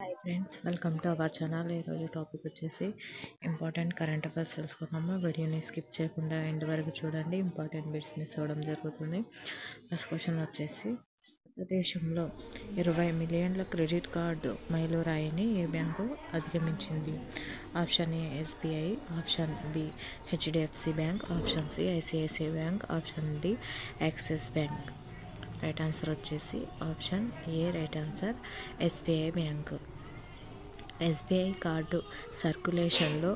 Hi friends, welcome to our channel. ఈరోజు topic వచ్చేసి important current affairs తెలుసుకుందాము. వీడియోని స్కిప్ చేయకుండా ఎండ్ వరకు చూడండి. ఇంపార్టెంట్ బిట్స్ని చూడడం జరుగుతుంది. ఫస్ట్ క్వశ్చన్ వచ్చేసి భారతదేశంలో 20 మిలియన్ల క్రెడిట్ కార్డు మైలురాయిని ఏ బ్యాంకు అధిగమించింది? Option A SBI, option B HDFC Bank, option C ICICI Bank, option D Axis Bank. Right answer వచ్చేసి option A. Right answer SBI Bank. SBI card సర్క్యులేషన్లో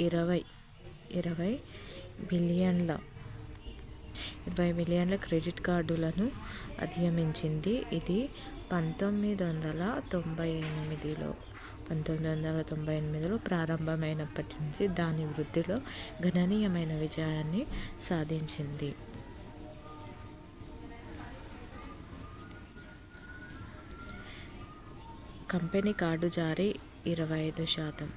20 మిలియన్ల క్రెడిట్ కార్డులను అధిగమించింది. ఇది 1998లో ప్రారంభమైనప్పటి నుంచి దాని వృద్ధిలో గణనీయమైన విజయాన్ని సాధించింది. కంపెనీ కార్డు జారీ 25%,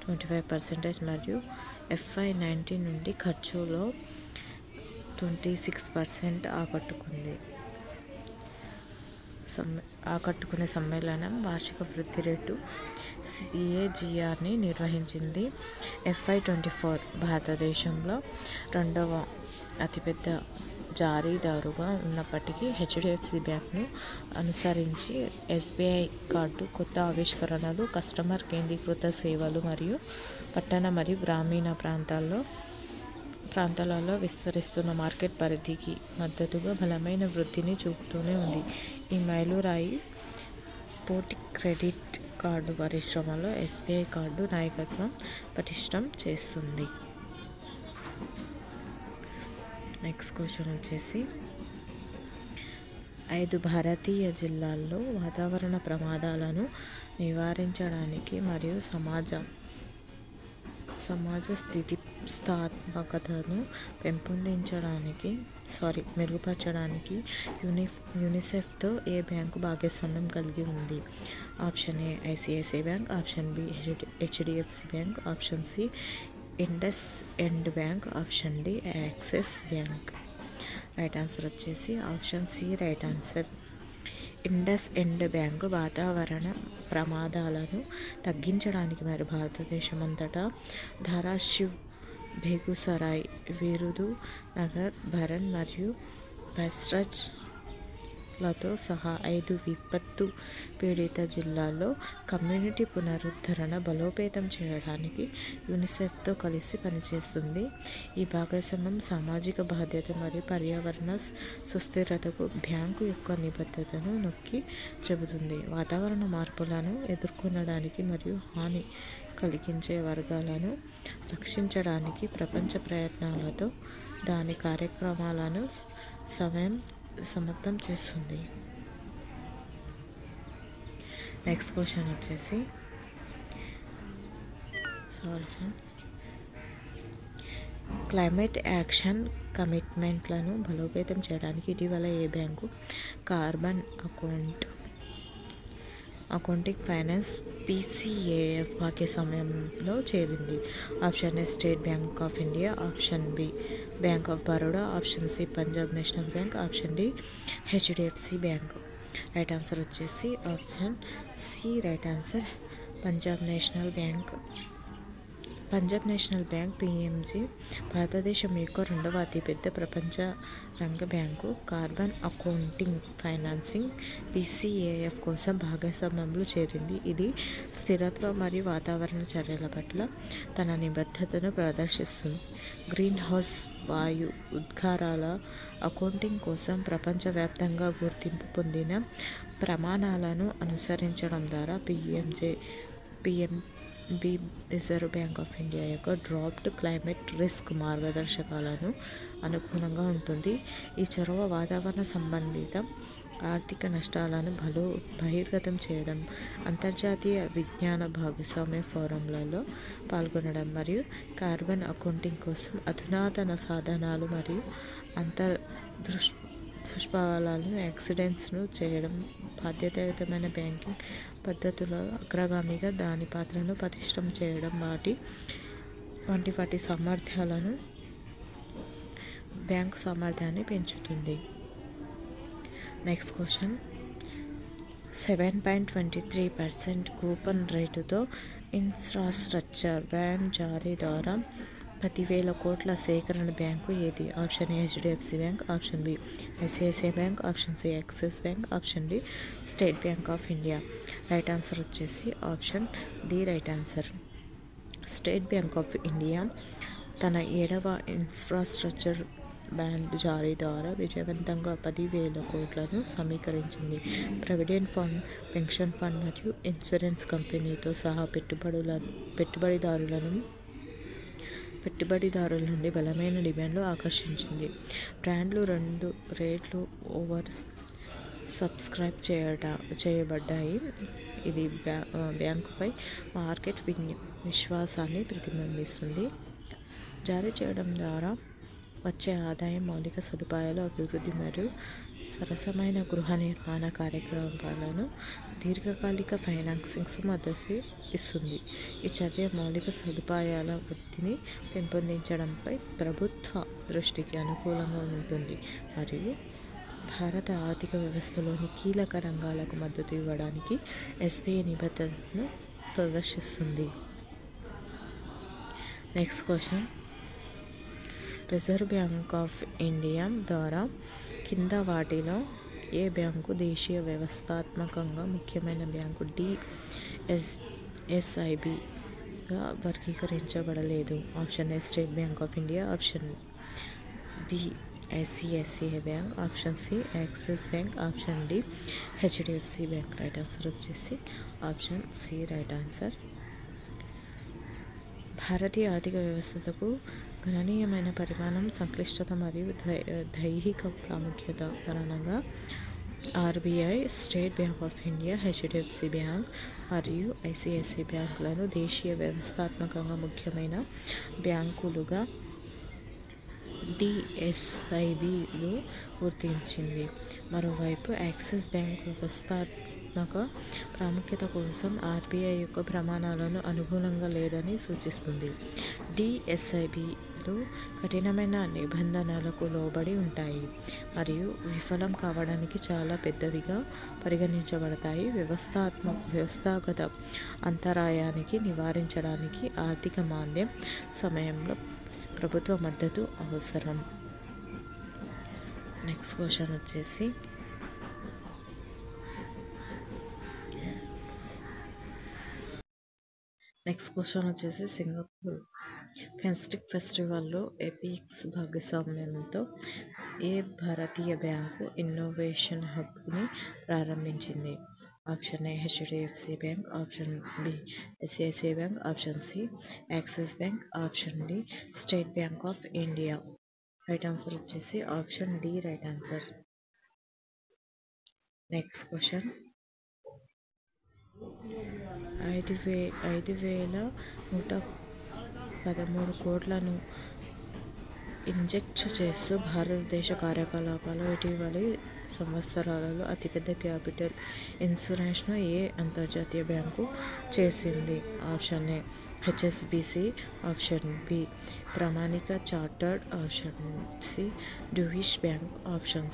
25% మరియు FY19 నుండి ఖర్చులో 26% ఆకట్టుకునే సమ్మేళనం వార్షిక వృద్ధి రేటు CAGRని నిర్వహించింది. FY24 భారతదేశంలో రెండవ అతిపెద్ద జారీదారుగా ఉన్నప్పటికీ హెచ్డిఎఫ్సి బ్యాంక్ను అనుసరించి ఎస్బీఐ కార్డు కొత్త ఆవిష్కరణలు, కస్టమర్ కేంద్రీకృత సేవలు మరియు పట్టణ మరియు గ్రామీణ ప్రాంతాలలో విస్తరిస్తున్న మార్కెట్ పరిధికి మద్దతుగా బలమైన వృద్ధిని చూపుతూనే ఉంది. ఈ మైలురాయి పోటీ క్రెడిట్ కార్డు పరిశ్రమలో ఎస్బీఐ కార్డు నాయకత్వం పటిష్టం చేస్తుంది. నెక్స్ట్ క్వశ్చన్ వచ్చేసి 5 భారతీయ జిల్లాల్లో వాతావరణ ప్రమాదాలను నివారించడానికి మరియు సమాజ స్థితిస్థాత్మకతను మెరుగుపరచడానికి యూనిసెఫ్తో ఏ బ్యాంకు భాగస్వామ్యం కలిగి ఉంది? Option A ICICI Bank, option B HDFC Bank, option C IndusInd Bank, option D Axis Bank. Right answer వచ్చేసి option C. Right answer IndusInd Bank వాతావరణ ప్రమాదాలను తగ్గించడానికి మరియు భారతదేశం అంతటా ధారాషివ్, బేగుసరాయ్, విరుదు నగర్, బరన్ మరియు బస్రజ్ లతో సహా 5 విపత్తు పీడిత జిల్లాల్లో కమ్యూనిటీ పునరుద్ధరణ బలోపేతం చేయడానికి యూనిసెఫ్తో కలిసి పనిచేస్తుంది. ఈ భాగస్వామ్యం సామాజిక బాధ్యత మరియు పర్యావరణ సుస్థిరతకు బ్యాంకు యొక్క నిబద్ధతను నొక్కి చెబుతుంది. వాతావరణ మార్పులను ఎదుర్కొనడానికి మరియు హాని కలిగించే వర్గాలను రక్షించడానికి ప్రపంచ ప్రయత్నాలతో దాని కార్యక్రమాలను సమర్థం చేస్తుంది. నెక్స్ట్ క్వశ్చన్ వచ్చేసి క్లైమేట్ యాక్షన్ కమిట్మెంట్లను బలోపేతం చేయడానికి ఇటీవల ఏ bank carbon accounting finance PCAF భాగస్వామ్యంలో చేరింది? Option A State Bank of India, option B Bank of Baroda, option C Punjab National Bank, option D HDFC Bank. Right answer వచ్చేసి option C. Right answer Punjab National Bank. PNB భారతదేశం యొక్క రెండవ అతిపెద్ద ప్రపంచ రంగ bank. Carbon accounting financing PCAF కోసం భాగస్వామ్యంలో చేరింది. ఇది స్థిరత్వ మరియు వాతావరణ చర్యల పట్ల తన నిబద్ధతను ప్రదర్శిస్తుంది. గ్రీన్ హౌస్ వాయు ఉద్గారాల అకౌంటింగ్ కోసం ప్రపంచవ్యాప్తంగా గుర్తింపు పొందిన ప్రమాణాలను అనుసరించడం ద్వారా PNB reserve Bank of India యొక్క డ్రాఫ్ట్ క్లైమేట్ రిస్క్ మార్గదర్శకాలను అనుగుణంగా ఉంటుంది. ఈ చొరవ వాతావరణ సంబంధిత ఆర్థిక నష్టాలను బహిర్గతం చేయడం, అంతర్జాతీయ విజ్ఞాన భాగస్వామ్య ఫోరంలలో పాల్గొనడం మరియు కార్బన్ అకౌంటింగ్ కోసం అధునాతన సాధనాలు మరియు దుష్ప్రభావాలను యాక్సిడెంట్స్ను చేయడం, బాధ్యతాయుతమైన బ్యాంకింగ్ పద్ధతుల అగ్రగామిగా దాని పాత్రను పటిష్టం చేయడం వంటి వాటి బ్యాంకు సామర్థ్యాన్ని పెంచుతుంది. నెక్స్ట్ క్వశ్చన్ 7.23% కూపన్ రేటుతో ఇన్ఫ్రాస్ట్రక్చర్ బాండ్ జారీ ద్వారా 10,000 కోట్ల సేకరణ బ్యాంకు ఏది? Option A HDFC Bank, option B ICICI Bank, option C Axis Bank, option D State Bank of India. Right answer వచ్చేసి option D right answer. State Bank of India తన 7వ infrastructure bond జారీ ద్వారా విజయవంతంగా 10,000 కోట్లను సమీకరించింది. Provident fund, pension fund మరియు insurance కంపెనీతో సహా పెట్టుబడిదారుల నుండి బలమైన డిమాండ్లు ఆకర్షించింది. బ్రాండ్లు 2 రేట్లు ఓవర్ సబ్స్క్రైబ్ చేయబడ్డాయి. ఇది బ్యాంకుపై మార్కెట్ విశ్వాసాన్ని ప్రతిబింబిస్తుంది. జారీ చేయడం ద్వారా వచ్చే ఆదాయం మౌలిక సదుపాయాల అభివృద్ధి మరియు సరసమైన గృహ నిర్మాణ కార్యకలాపాలను దీర్ఘకాలిక ఫైనాన్సింగ్కు మద్దతు ఇస్తుంది. ఈ చర్య మౌలిక సదుపాయాల వృద్ధిని పెంపొందించడంపై ప్రభుత్వ దృష్టికి అనుకూలంగా ఉంటుంది మరియు భారత ఆర్థిక వ్యవస్థలోని కీలక రంగాలకు మద్దతు ఇవ్వడానికి ఎస్బీఐ నిబద్ధతను ప్రదర్శిస్తుంది. Next question. Reserve Bank of India ద్వారా కింద వాటిలో ఏ బ్యాంకు దేశీయ వ్యవస్థాత్మకంగా ముఖ్యమైన బ్యాంకు DSIBగా వర్గీకరించబడలేదు? Option A State Bank of India, option B ICICI Bank, option C Axis Bank, option D HDFC Bank. Right answer వచ్చేసి ఆప్షన్ సి రైట్ ఆన్సర్. భారతీయ ఆర్థిక వ్యవస్థకు గణనీయమైన పరిమాణం, సంక్లిష్టత మరియు దైహిక ప్రాముఖ్యత కారణంగా RBI, State Bank of India, HDFC Bank మరియు ఐసిఐసిఐ బ్యాంకులను దేశీయ వ్యవస్థాత్మకంగా ముఖ్యమైన బ్యాంకులుగా DSIBలు గుర్తించింది. మరోవైపు యాక్సిస్ బ్యాంక్ వ్యవస్థాత్మక ప్రాముఖ్యత కోసం ఆర్బీఐ యొక్క ప్రమాణాలను అనుగుణంగా లేదని సూచిస్తుంది. DSIBలు కఠినమైన నిబంధనలకు లోబడి ఉంటాయి మరియు విఫలం కావడానికి చాలా పెద్దవిగా పరిగణించబడతాయి. వ్యవస్థాగత అంతరాయానికి నివారించడానికి ఆర్థిక మాంద్యం సమయంలో ప్రభుత్వ మద్దతు అవసరం. నెక్స్ట్ క్వశ్చన్ వచ్చేసి సింగపూర్ ఫెన్స్టిక్ ఫెస్టివల్లో ఎపిక్స్ భాగస్వామ్యంతో ఏ భారతీయ బ్యాంకు ఇన్నోవేషన్ హబ్ని ప్రారంభించింది? Option A HDFC Bank, option B ICICI Bank, option C Axis Bank, option D State Bank of India. Right answer వచ్చేసి option D right answer. Next question. 5,113 కోట్లను inject చేస్తూ భారతదేశ కార్యకలాపాలు ఇటీవలి సంవత్సరాలలో అతిపెద్ద క్యాపిటల్ ఇన్సూరెన్స్ను ఏ అంతర్జాతీయ బ్యాంకు చేసింది? Option A HSBC, option B ప్రామాణిక Chartered, option C Deutsche Bank, option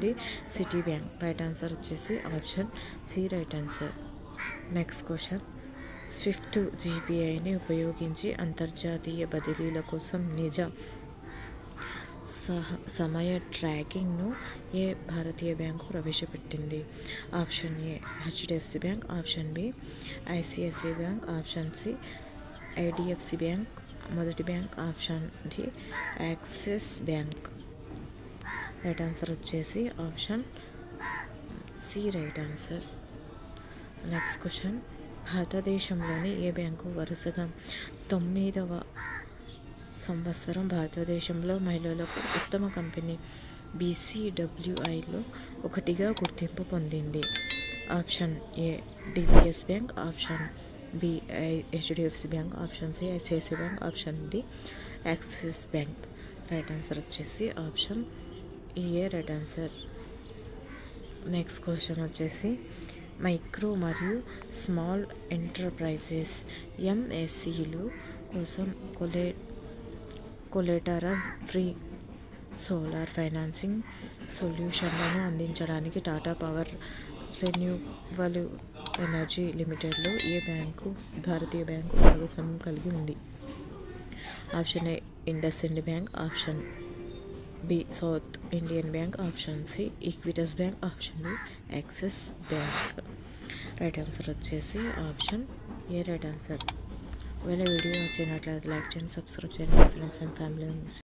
D Citi Bank. Right answer వచ్చేసి option C right answer. Next question. SWIFT జీపీఐని ఉపయోగించి అంతర్జాతీయ బదిలీల కోసం నిజ సమయ ట్రాకింగ్ను ఏ భారతీయ బ్యాంకు ప్రవేశపెట్టింది? Option A HDFC Bank, option B ICICI Bank, option C IDFC Bank మొదటి Bank, option D Axis Bank. Right answer వచ్చేసి option C right answer. Next question. భారతదేశంలోని ఏ బ్యాంకు వరుసగా 9వ సంవత్సరం భారతదేశంలో మహిళలకు ఉత్తమ కంపెనీ BCWIలో ఒకటిగా గుర్తింపు పొందింది? Option A DBS Bank, option B HDFC Bank, option C ICICI Bank, option D Axis Bank. Right answer వచ్చేసి option A right answer. Next question వచ్చేసి మైక్రో మరియు స్మాల్ ఎంటర్ప్రైజెస్ MSCలు కోసం కొలేటరల్ ఫ్రీ సోలార్ ఫైనాన్సింగ్ సొల్యూషన్లను అందించడానికి Tata Power renewal energy లిమిటెడ్లో ఏ bank భారతీయ బ్యాంకు భాగస్వామ్యం కలిగి ఉంది? Option A IndusInd Bank, option B South Indian Bank, option C Equitas Bank, option D Axis Bank. Right answer వచ్చేసి ఆప్షన్ ఏ రైట్ ఆన్సర్. ఒకవేళ వీడియో నచ్చినట్లయితే లైక్ చేయండి, సబ్స్క్రైబ్ చేయండి, మీ ఫ్రెండ్స్ అండ్ ఫ్యామిలీ మెంబర్స్